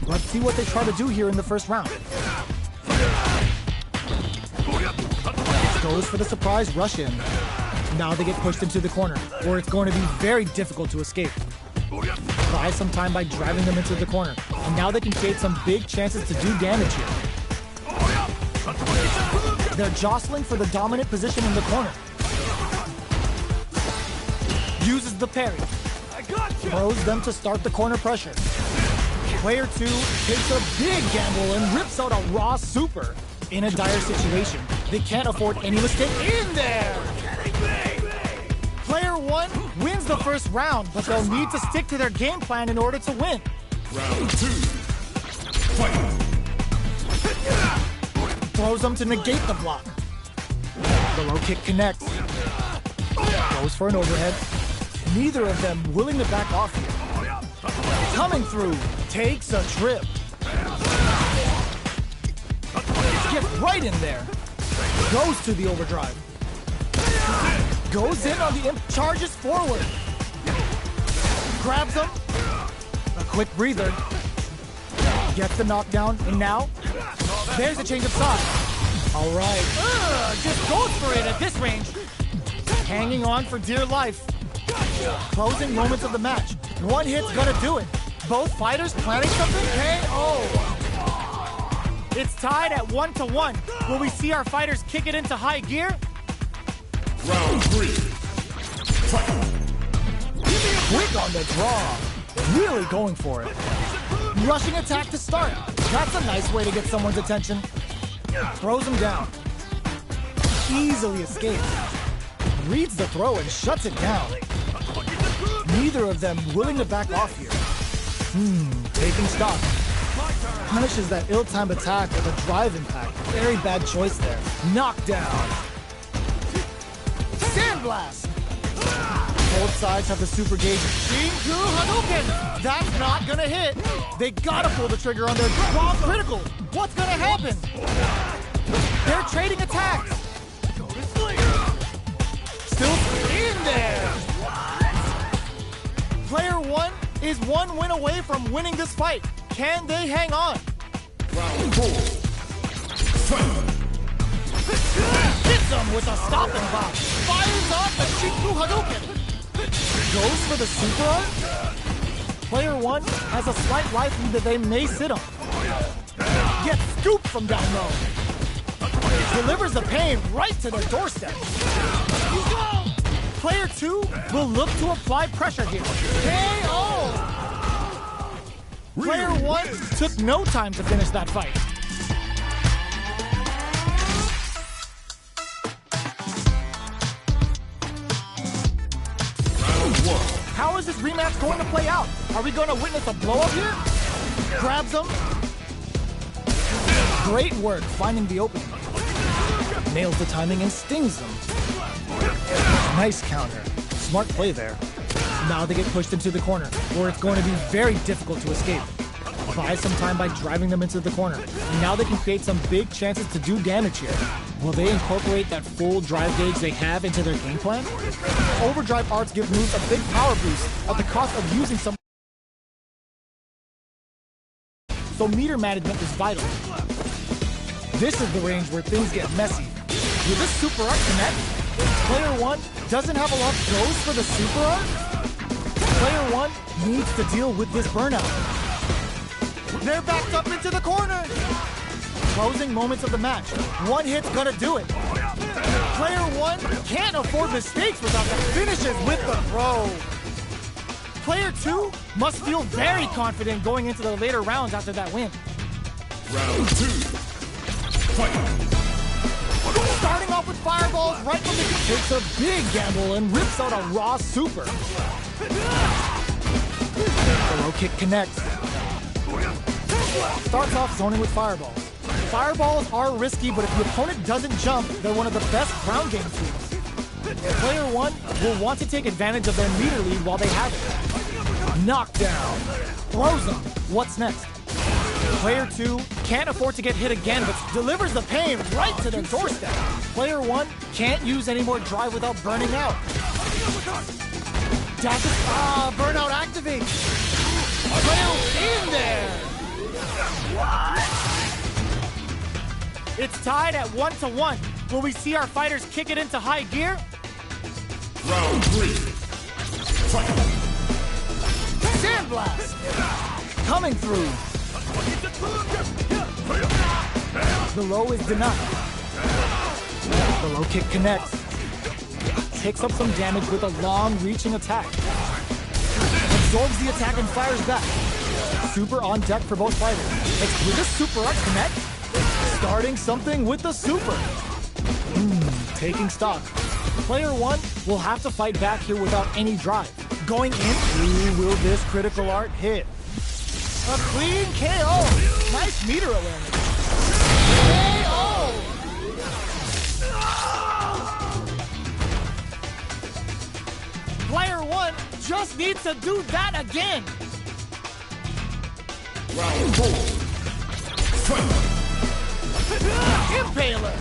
Let's see what they try to do here in the first round. Goes for the surprise rush in. Now they get pushed into the corner, where it's going to be very difficult to escape. Buy some time by driving them into the corner, and now they can create some big chances to do damage here. They're jostling for the dominant position in the corner. Uses the parry. Throws them to start the corner pressure. Player 2 takes a big gamble and rips out a raw super. In a dire situation, they can't afford any mistake in there. Player 1 wins the first round, but they'll need to stick to their game plan in order to win. Round 2. Fight. Throws them to negate the block. The low kick connects. Goes for an overhead. Neither of them willing to back off here. Coming through, takes a trip. Gets right in there. Goes to the overdrive. Goes in on the imp, charges forward. Grabs him. A quick breather. Gets the knockdown, and now, there's a change of sides. All right. Just goes for it at this range. Hanging on for dear life. Closing moments of the match. One hit's gonna do it. Both fighters planning something? KO! It's tied at 1-1. Will we see our fighters kick it into high gear? Round 3. Fight. Quick on the draw. Really going for it. Rushing attack to start. That's a nice way to get someone's attention. Throws him down. Easily escapes. Reads the throw and shuts it down. Neither of them willing to back off here. Taking stock. Punishes that ill-timed attack with a drive impact. Very bad choice there. Knockdown. Sandblast. Both sides have the super gauge. Shinku Hadouken. That's not gonna hit. They gotta pull the trigger on their bomb critical. What's gonna happen? They're trading attacks. Still in there. Player 1 is one win away from winning this fight. Can they hang on? Round 4. Fight. Hits him with a stopping block. Fires off the Shinku Hadouken. Goes for the super art. Player 1 has a slight life lead that they may sit on. Gets scooped from down low. Delivers the pain right to their doorstep. Player 2 will look to apply pressure here. KO! Player 1 took no time to finish that fight. How is this rematch going to play out? Are we going to witness a blow-up here? Grabs him. Great work finding the opening. Nails the timing and stings him. Nice counter. Smart play there. Now they get pushed into the corner, where it's going to be very difficult to escape. Buy some time by driving them into the corner. And now they can create some big chances to do damage here. Will they incorporate that full drive gauge they have into their game plan? Overdrive arts give moves a big power boost at the cost of using some. So meter management is vital. This is the range where things get messy. Will this super art connect? Player 1 doesn't have a lot. Goes for the super art? Player 1 needs to deal with this burnout. They're backed up into the corner. Closing moments of the match. One hit's gonna do it. Player 1 can't afford mistakes without the finishes with the throw. Player 2 must feel very confident going into the later rounds after that win. Round 2. Fight. Starting off with fireballs right from the takes a big gamble and rips out a raw super. The low kick connects. Starts off zoning with fireballs. Fireballs are risky, but if the opponent doesn't jump, they're one of the best ground game tools. Player 1 will want to take advantage of their meter lead while they have it. Knockdown. Throws them. What's next? Player 2 can't afford to get hit again, but delivers the pain right to their doorstep. Player 1 can't use any more drive without burning out. Burnout activates. Player in there. It's tied at 1-1. Will we see our fighters kick it into high gear? Round 3. Fight. Sandblast! Coming through. The low is denied. The low kick connects. Takes up some damage with a long reaching attack. Absorbs the attack and fires back. Super on deck for both fighters. Will this super art connect? Starting something with the super. Taking stock. Player 1 will have to fight back here without any drive. Going in, will this critical art hit? A clean KO. Nice meter awareness. KO! Player 1 just needs to do that again. Round 4. Fight. Impaler!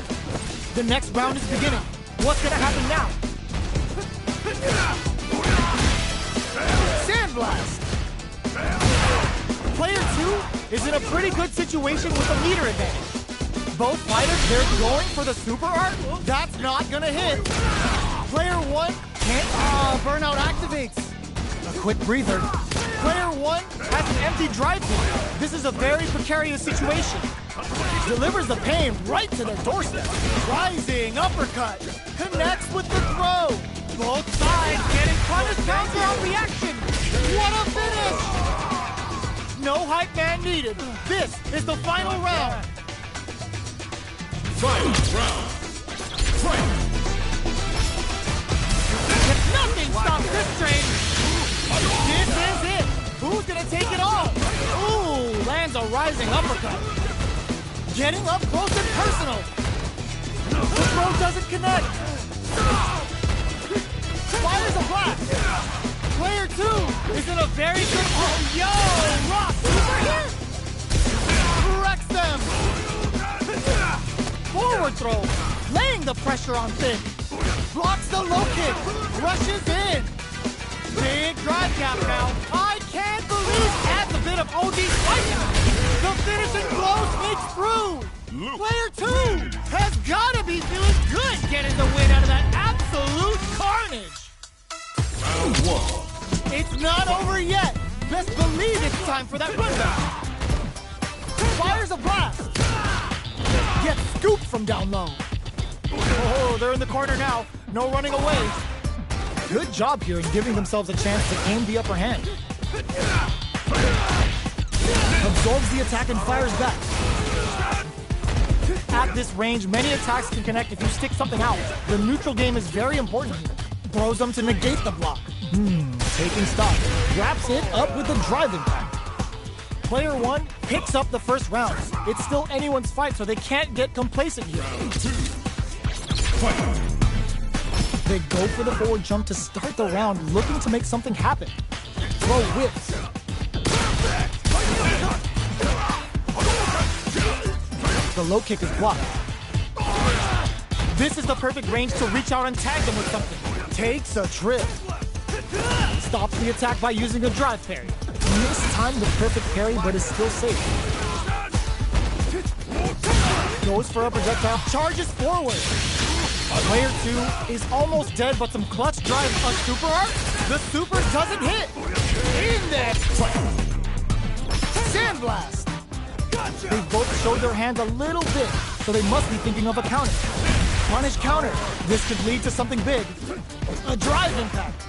The next round is beginning. What's gonna happen now? Sandblast! Player 2 is in a pretty good situation with a meter advantage. Both fighters, they're going for the super art. That's not gonna hit. Player 1 can't. Burnout activates. A quick breather. Player 1 has an empty drive point. This is a very precarious situation. Delivers the pain right to their doorstep. Rising uppercut. Connects with the throw. Both sides getting punish counter on reaction. What a finish! No hype man needed. This is the final round. Final round. Fight. Nothing stops this train. This is it. Who's gonna take it all? Ooh, lands a rising uppercut. Getting up close and personal. The throw doesn't connect. Fires a blast. Player 2 is in a very good... Oh, yo! Rock super here? Wrecks them. Forward throw. Laying the pressure on Finn. Blocks the low kick. Rushes in. Big drive gap now. I can't believe adds a bit of OD fighting. The finishing blow sneaks through. Player 2 has got to be feeling good getting the win out of that absolute carnage. Round 1. It's not over yet. Best believe it's time for that rundown. Fires a blast. Gets scooped from down low. Oh, they're in the corner now. No running away. Good job here in giving themselves a chance to gain the upper hand. Absorbs the attack and fires back. At this range, many attacks can connect if you stick something out. The neutral game is very important here. Throws them to negate the block. Taking stock. Wraps it up with a drive impact. Player 1 picks up the first round. It's still anyone's fight, so they can't get complacent here. Round 2. Fight. They go for the forward jump to start the round, looking to make something happen. Throw whips. The low kick is blocked. This is the perfect range to reach out and tag them with something. Takes a trip. Stops the attack by using a drive parry. Missed time the perfect parry, but is still safe. Goes for a projectile, charges forward. Player 2 is almost dead, but some clutch drive on super art. The super doesn't hit. In there. Sandblast. They both showed their hands a little bit, so they must be thinking of a counter. Punish counter. This could lead to something big. A drive impact.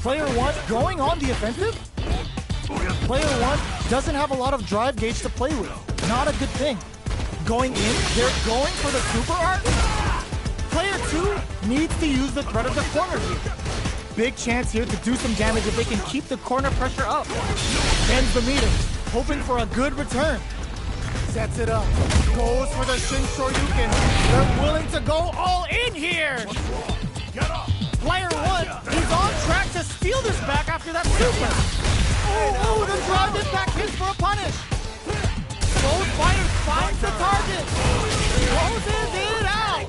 Player 1 going on the offensive? Player 1 doesn't have a lot of drive gauge to play with. Not a good thing. Going in, they're going for the super art? Player 2 needs to use the threat of the corner here. Big chance here to do some damage if they can keep the corner pressure up. Bends the meter, hoping for a good return. Sets it up. Goes for the Shin Shoryuken. They're willing to go all in here. Player 1 is on track to steal this back after that super. Oh, the drive impact hits for a punish. Both fighters finds the target. Closes it out.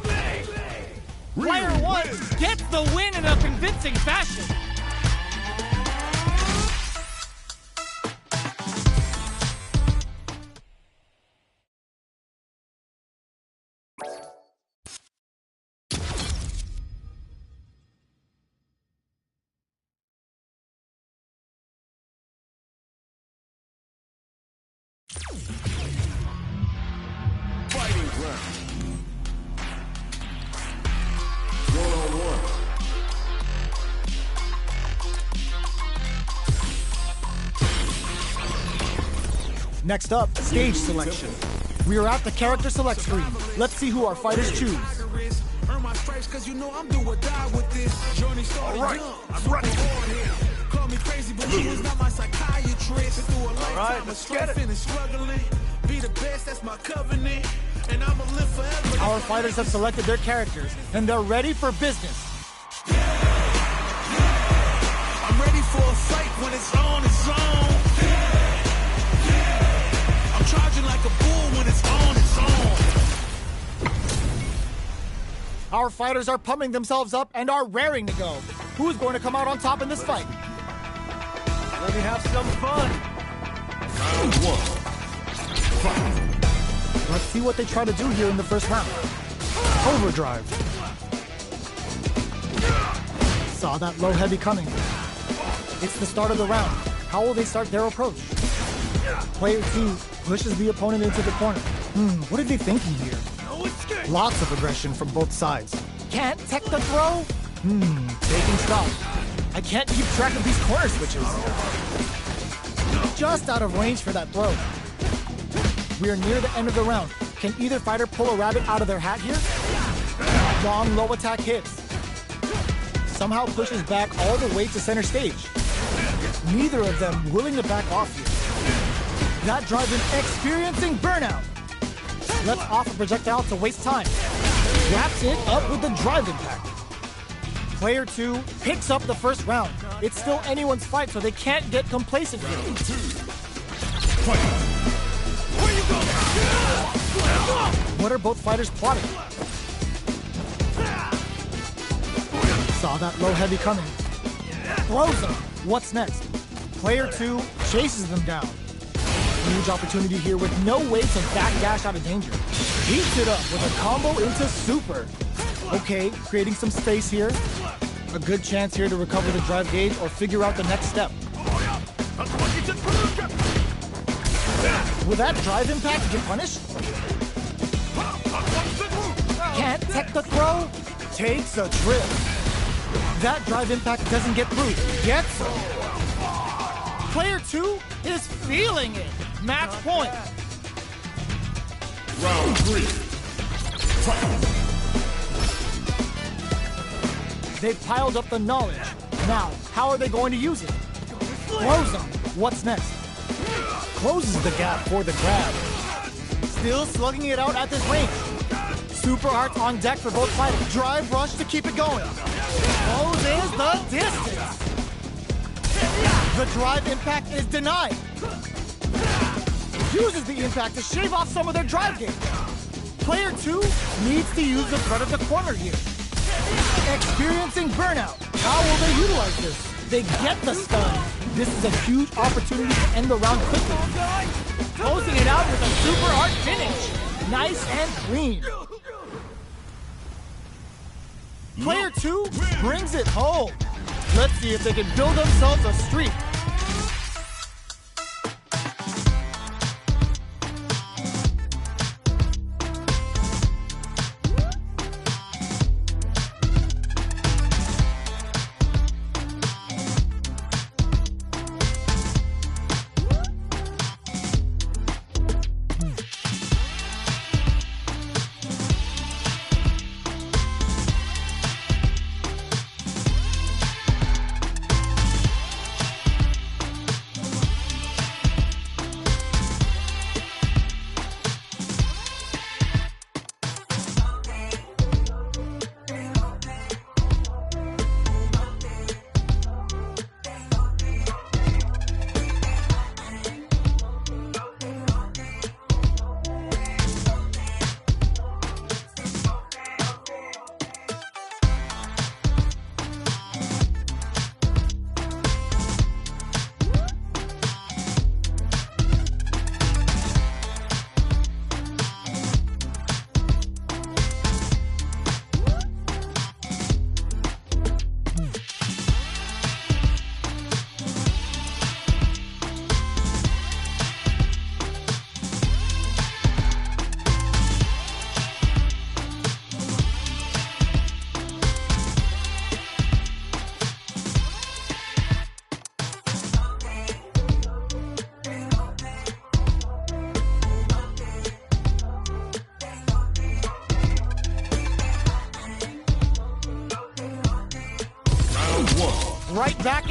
Player 1 gets the win in a convincing fashion. Next up, stage selection. We are at the character select screen. Let's see who our fighters choose. Earn my stripes cause you know I'm do or die with this. Journey started young, I'm ready. Call me crazy, but you was not my psychiatrist. Through a lifetime of strife and struggling. Be the best, that's my covenant. And I'ma live forever. Our fighters have selected their characters, and they're ready for business. I'm ready for a fight when it's on its own. I'm charging like a bull when it's on its own. Our fighters are pumping themselves up and are raring to go. Who's going to come out on top in this fight? Let me have some fun. Round 1. Fight. Let's see what they try to do here in the first round. Overdrive. Saw that low heavy coming. It's the start of the round. How will they start their approach? Player 2 pushes the opponent into the corner. What are they thinking here? Lots of aggression from both sides. Can't tech the throw? Taking stock. I can't keep track of these corner switches. Just out of range for that throw. We are near the end of the round. Can either fighter pull a rabbit out of their hat here? Long low attack hits. Somehow pushes back all the way to center stage. Neither of them willing to back off here. That drive-in experiencing burnout. Lets off a projectile to waste time. Wraps it up with the drive impact. Player 2 picks up the first round. It's still anyone's fight, so they can't get complacent here. Round 2. Fight. What are both fighters plotting? Saw that low heavy coming. Throws them. What's next? Player 2 chases them down. Huge opportunity here with no way to backdash out of danger. Heats it up with a combo into super. Okay, creating some space here. A good chance here to recover the drive gauge or figure out the next step. Will that drive impact get punished? Can't tech the throw? Takes a trip. That drive impact doesn't get through. Gets him. Player 2 is feeling it. Match point. Round 3. Fight. They've piled up the knowledge. Now, how are they going to use it? Close them. What's next? Closes the gap for the grab. Still slugging it out at this range. Super Arts on deck for both fighters. Drive rush to keep it going. Closes the distance. The drive impact is denied. Uses the impact to shave off some of their drive gauge. Player 2 needs to use the threat of the corner here. Experiencing burnout. How will they utilize this? They get the stun. This is a huge opportunity to end the round quickly. Closing it out with a super art finish. Nice and clean. Player 2 brings it home. Let's see if they can build themselves a streak.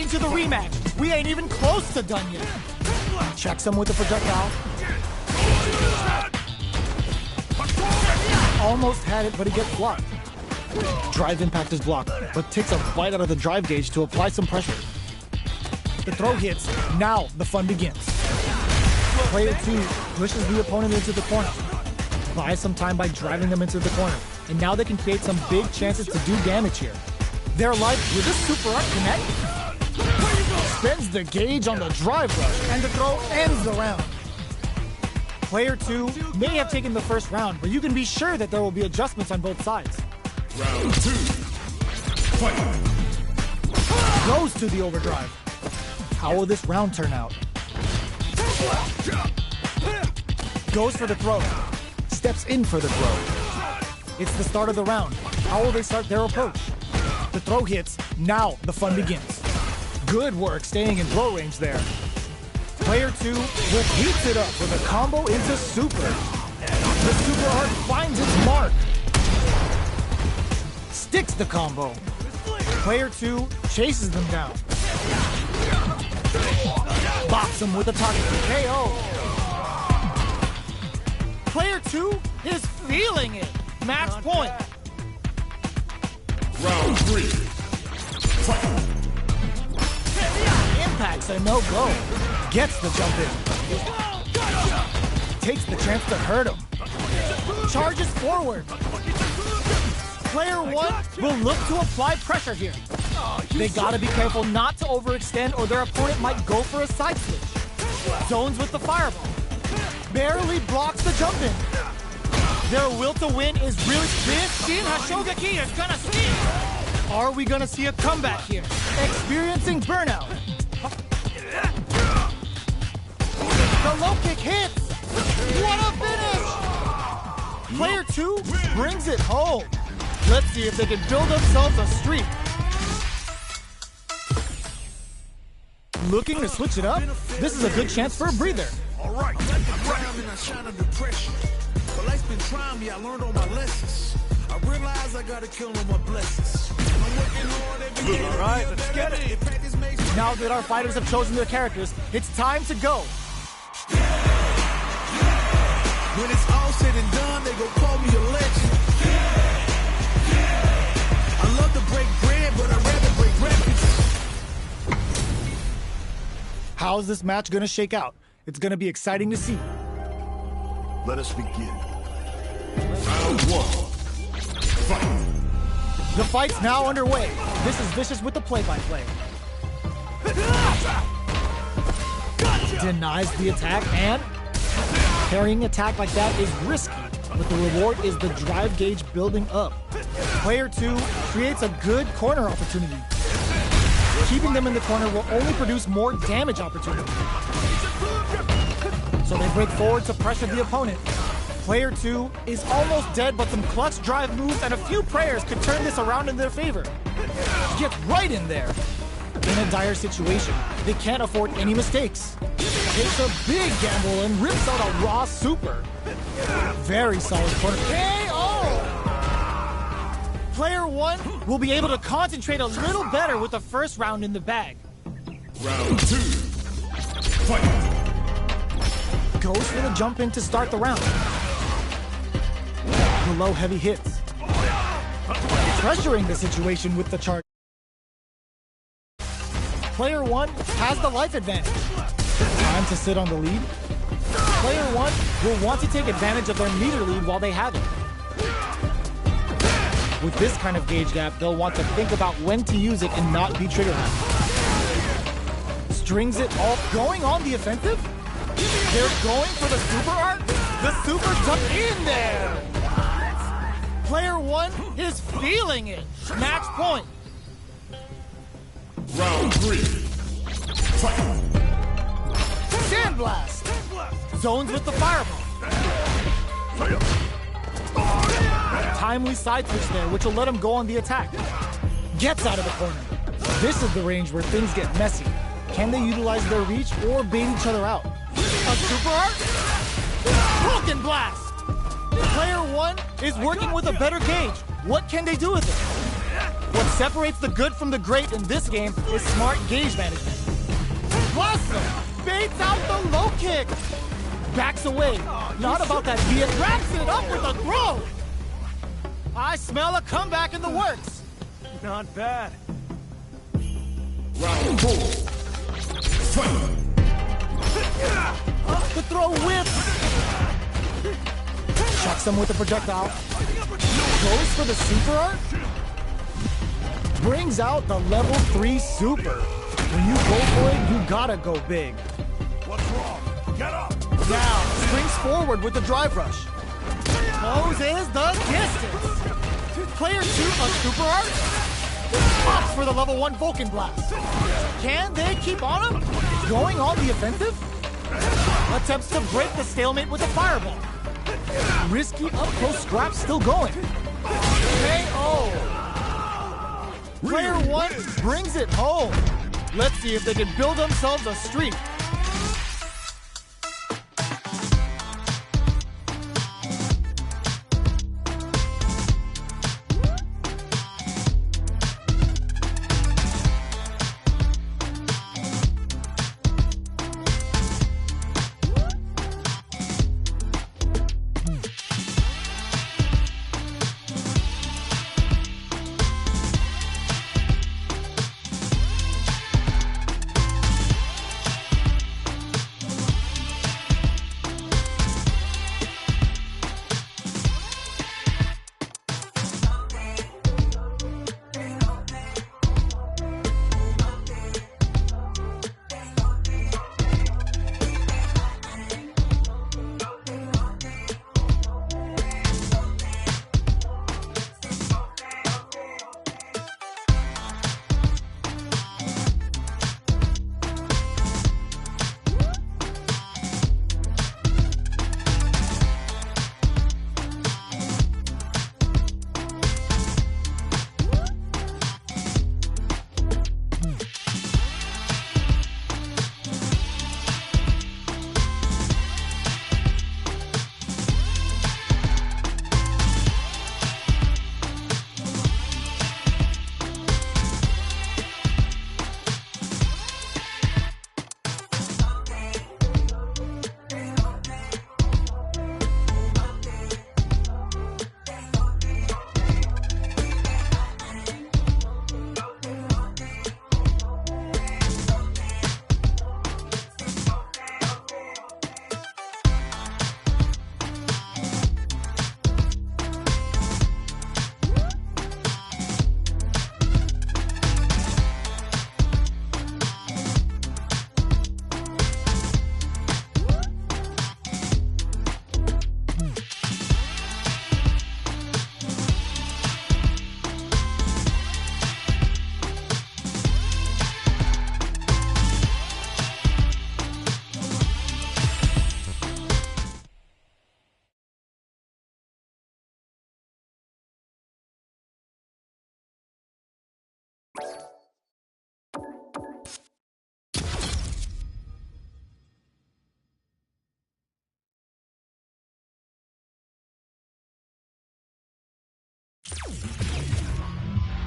heading to the rematch. We ain't even close to done yet. Checks him with the projectile. Almost had it, but he gets blocked. Drive impact is blocked, but takes a bite out of the drive gauge to apply some pressure. The throw hits. Now the fun begins. Player 2 pushes the opponent into the corner. Buys some time by driving them into the corner. And now they can create some big chances to do damage here. Their life with this super art connect. Spends the gauge on the drive rush, and the throw ends the round. Player 2 may have taken the first round, but you can be sure that there will be adjustments on both sides. Round 2. Fight. Goes to the overdrive. How will this round turn out? Goes for the throw. Steps in for the throw. It's the start of the round. How will they start their approach? The throw hits. Now the fun begins. Good work staying in throw range there. Player 2 repeats it up with a combo into super. The super art finds its mark. Sticks the combo. Player 2 chases them down. Bops him with a target KO. Player 2 is feeling it. Match point. Round 3. Fight. Impact's a no-go. Gets the jump in. Takes the chance to hurt him. Charges forward. Player 1 will look to apply pressure here. They gotta be careful not to overextend or their opponent might go for a side switch. Zones with the fireball. Barely blocks the jump in. Their will to win is really... This Shin Hashogaki is gonna steal. Are we gonna see a comeback here? Experiencing burnout. The low kick hits. What a finish! Player 2 brings it home. Let's see if they can build themselves a streak. Looking to switch it up? This is a good chance for a breather. All right, and I shine under pressure. But life's been trying me, I learned all my lessons. I realize I gotta kill all my blessings. I'm working hard every day. All right, let's get it. Now that our fighters have chosen their characters, it's time to go. When it's all said and done, they gon' call me a legend. I love to break bread, but I'd rather break records. How's this match gonna shake out? It's gonna be exciting to see. Let us begin. Round 1. Fight. The fight's now underway. This is Vicious with the play-by-play. Denies the attack, and parrying attack like that is risky, but the reward is the drive gauge building up. Player 2 creates a good corner opportunity. Keeping them in the corner will only produce more damage opportunity. So they break forward to pressure the opponent. Player 2 is almost dead, but some clutch drive moves and a few prayers could turn this around in their favor. Get right in there. In a dire situation, they can't afford any mistakes. It's a big gamble and rips out a raw super. Very solid corner. KO! Player 1 will be able to concentrate a little better with the first round in the bag. Round 2. Fight. Goes for the jump in to start the round. The low heavy hits. Pressuring the situation with the charge. Player 1 has the life advantage. Time to sit on the lead. Player 1 will want to take advantage of their meter lead while they have it. With this kind of gauge gap, they'll want to think about when to use it and not be trigger happy. Strings it all, going on the offensive? They're going for the super art? The super jump in there! Player 1 is feeling it. Match point. Round 3. Fight. Sandblast. Zones with the fireball. Timely side switch there, which will let him go on the attack. Gets out of the corner. This is the range where things get messy. Can they utilize their reach or bait each other out? A super art? Broken blast! Player 1 is working with a better gauge. What can they do with it? What separates the good from the great in this game is smart gauge management. Blossom baits out the low kick. Backs away. Not about that BS. Wraps it up with a throw. I smell a comeback in the works. Not bad. Round 4. Fight! The throw whips. Shocks him with a projectile. Goes for the super art. Brings out the level 3 super. When you go for it, you gotta go big. What's wrong? Get up! Now, springs forward with the drive rush. Closes the distance. Player 2 of super art. Pops for the level 1 Vulcan Blast. Can they keep on him? Going on the offensive? Attempts to break the stalemate with a fireball. Risky up-close scrap still going. KO. Player 1 brings it home. Let's see if they can build themselves a streak.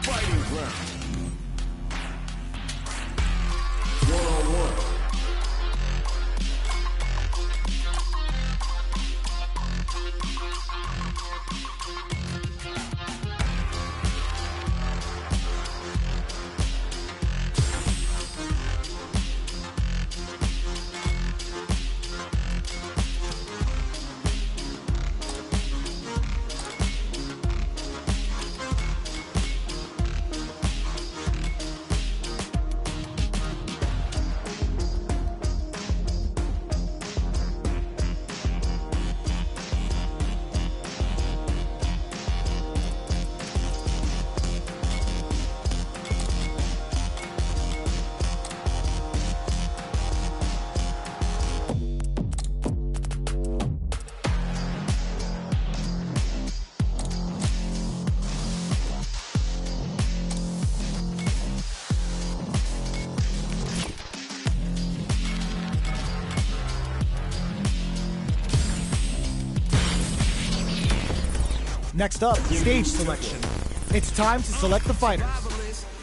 Fighting ground. 1-on-1. Next up, stage selection. It's time to select the fighters.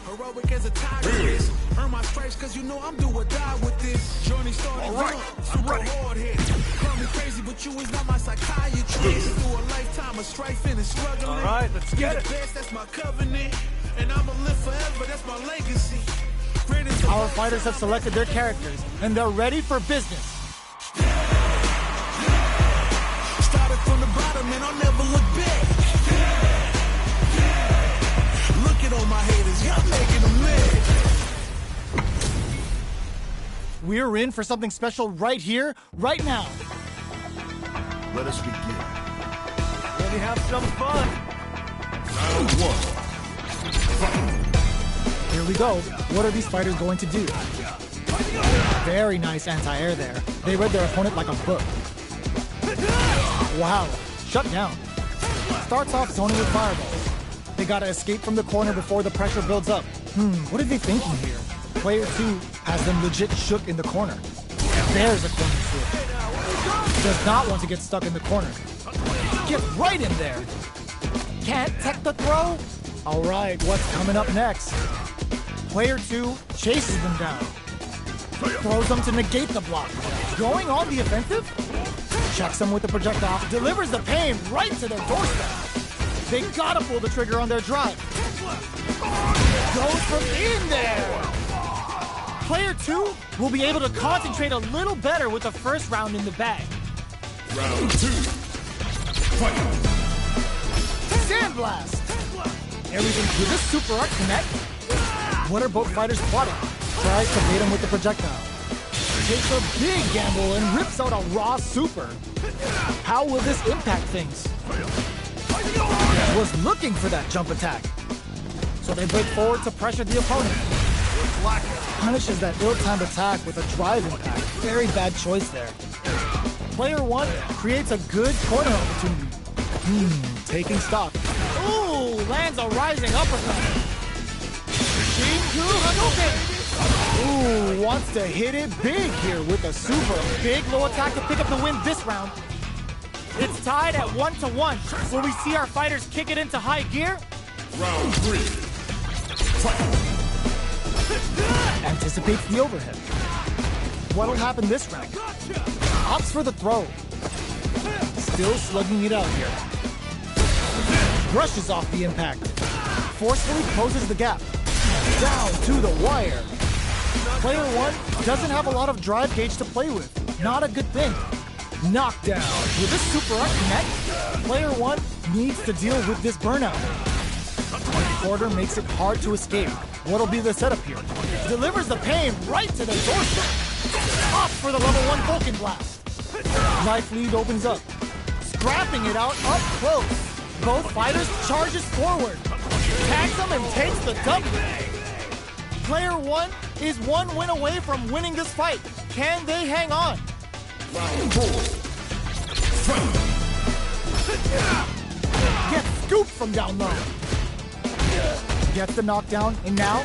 Heroic as a tigress. Earn my stripes cause you know I'm do or die with this. Journey started young, super hard hit. Call me crazy, but you is not my psychiatrist. Through a lifetime of strife and struggling. All right, let's get it. Best, that's my covenant. And I'ma live forever, that's my legacy. Our fighters have selected their characters, and they're ready for business. Started from the bottom and I'll never look back. Look at all my haters, y'all making them mad. We're in for something special right here, right now. Let us begin. Let me have some fun. Round 1. Fight. Here we go. What are these fighters going to do? Very nice anti-air there. They read their opponent like a book. Wow, shut down. Starts off zoning with fireballs. They gotta escape from the corner before the pressure builds up. What are they thinking here? Player 2 has them legit shook in the corner. There's a corner switch. Does not want to get stuck in the corner. Get right in there. Can't tech the throw? All right, what's coming up next? Player 2 chases them down. Throws them to negate the block. Going on the offensive? Checks them with the projectile. Delivers the pain right to their doorstep. They gotta pull the trigger on their drive. Goes from in there. Player 2 will be able to concentrate a little better with the first round in the bag. Round 2. Fight. Sandblast. Everything through this super art connect. What are both fighters plotting? Tries to bait him with the projectile. Takes a big gamble and rips out a raw super. How will this impact things? Was looking for that jump attack. So they break forward to pressure the opponent. Punishes that ill-timed attack with a drive impact. Very bad choice there. Player 1 creates a good corner opportunity. Taking stock. Ooh, lands a rising uppercut. Shinku Hadouken! Ooh, wants to hit it big here with a super big low attack to pick up the win this round. It's tied at 1-1. Will we see our fighters kick it into high gear? Round 3. Fight. Anticipates the overhead. What'll happen this round? Opts for the throw. Still slugging it out here. Brushes off the impact. Forcefully closes the gap. Down to the wire. Player 1 doesn't have a lot of drive gauge to play with. Not a good thing. Knockdown. With this super art connect, player 1 needs to deal with this burnout. Quarter makes it hard to escape. What'll be the setup here? Delivers the pain right to the doorstep. Opts for the level 1 Vulcan Blast. Life lead opens up. Scrapping it out up close. Both fighters charges forward. Tags them and takes the W. Player 1 is one win away from winning this fight. Can they hang on? Round 4. Fight. Gets scooped from down low. Gets the knockdown, and now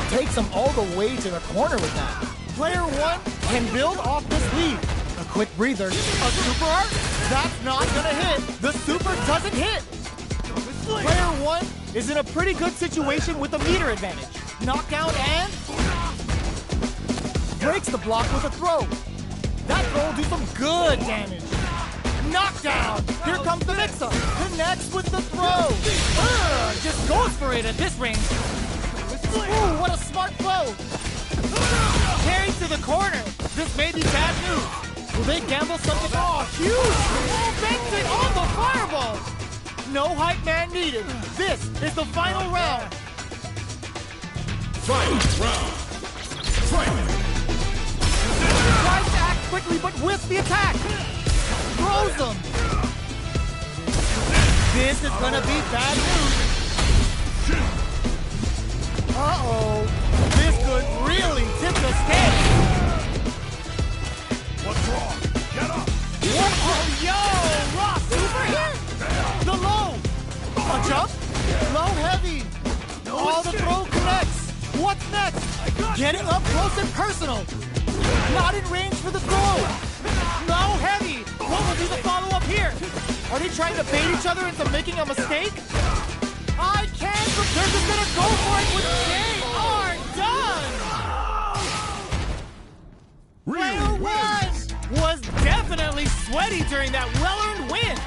takes him all the way to the corner with that. Player 1 can build off this lead. A quick breather. A super art? That's not gonna hit. The super doesn't hit. Player 1 is in a pretty good situation with a meter advantage. Knockdown and breaks the block with a throw. That throw will do some good damage. Knockdown! Here comes the mix-up. Connects with the throw. Just goes for it at this range. Ooh, what a smart throw. Carried to the corner. This may be bad news. Will they gamble something? Oh, huge! Benson on the fireball! No hype man needed. This is the final round. Fight. Round. Fight. Tries to act quickly, but whiffs the attack. Throws them. This is gonna be bad news. Uh-oh. This could really tip the scale. What's wrong? Get up. What? Oh, yo! Raw super hit! The low! A jump? Low heavy! All the throw connects! What's next? Getting up close and personal! Not in range for the throw! Low heavy! What will be the follow-up here? Are they trying to bait each other into making a mistake? I They're just gonna go for it when they are done! Player one was definitely sweaty during that well-earned win.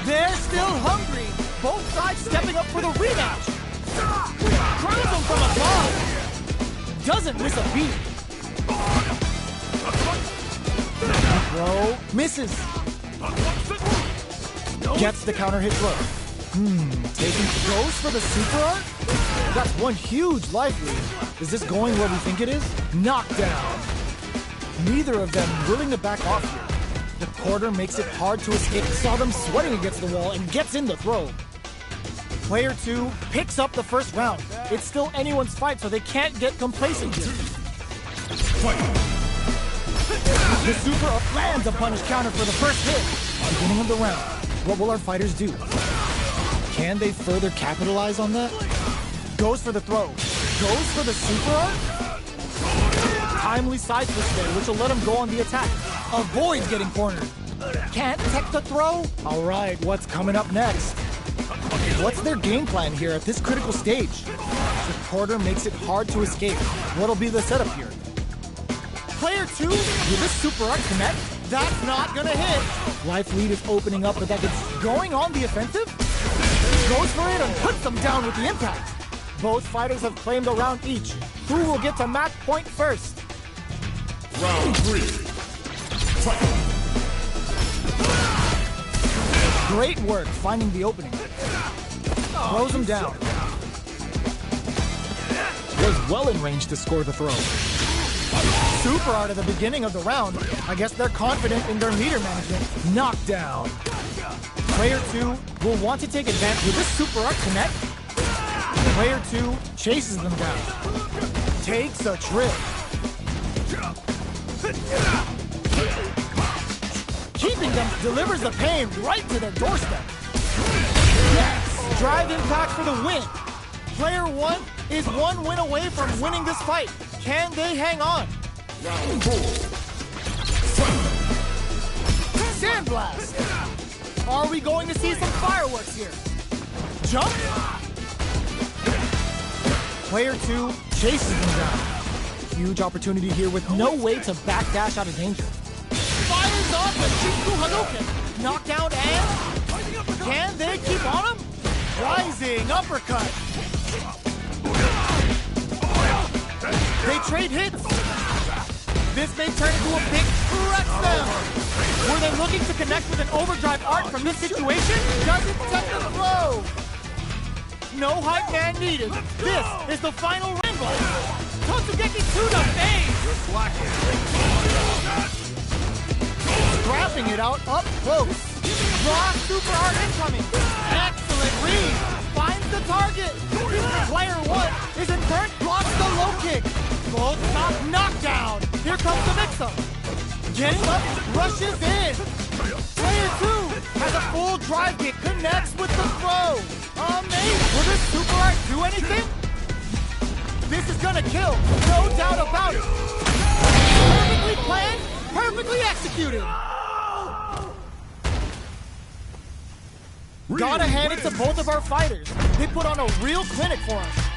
They're still hungry. Both sides stepping up for the rematch. Crowns him from above. Doesn't miss a beat. Throw misses. Gets the counter hit throw. Goes for the super art. That's one huge life lead. Is this going where we think it is? Knockdown. Neither of them willing to back off here. The quarter makes it hard to escape. Saw them sweating against the wall and gets in the throw. Player two picks up the first round. It's still anyone's fight, so they can't get complacent here. The super lands a punish counter for the first hit. Beginning of the round. What will our fighters do? Can they further capitalize on that? Goes for the throw. Goes for the super art. Timely side switch there, which will let him go on the attack. Avoids getting cornered. Can't tech the throw? All right, what's coming up next? What's their game plan here at this critical stage? The quarter makes it hard to escape. What'll be the setup here? Player two, with this super art connect, that's not gonna hit. Life lead is opening up, but that gets going on the offensive. Goes for it and puts them down with the impact. Both fighters have claimed a round each. Who will get to match point first? Round three. Fight. Great work finding the opening. Throws him down. Was well in range to score the throw. Super art at the beginning of the round. I guess they're confident in their meter management. Knockdown. Player two will want to take advantage with this super art connect. Player two chases them down. Takes a trip. Keeping them delivers the pain right to their doorstep. Yes! Drive impact for the win. Player one is one win away from winning this fight. Can they hang on? Round four. Sandblast! Are we going to see some fireworks here? Jump? Player two chases them down. Huge opportunity here with no way to backdash out of danger. Fires off the Shinku Hadouken. Knockdown and... Can they keep on him? Rising uppercut. They trade hits. This may turn into a big wreck them. Were they looking to connect with an overdrive art from this situation? Doesn't set the throw. No hype man needed. This is the final rainbow. Totsugeki to the face. Scrapping it out up close. Raw super art incoming. Excellent read. Finds the target. Player one is in turn blocks the low kick. Both top knockdown. Here comes the mix-up. Getting up, rushes in. Player two has a full drive kick, connects with the throw. Amazing. Will this super art do anything? This is gonna kill, no doubt about it. Perfectly planned, perfectly executed. Gotta hand it to both of our fighters. They put on a real clinic for us.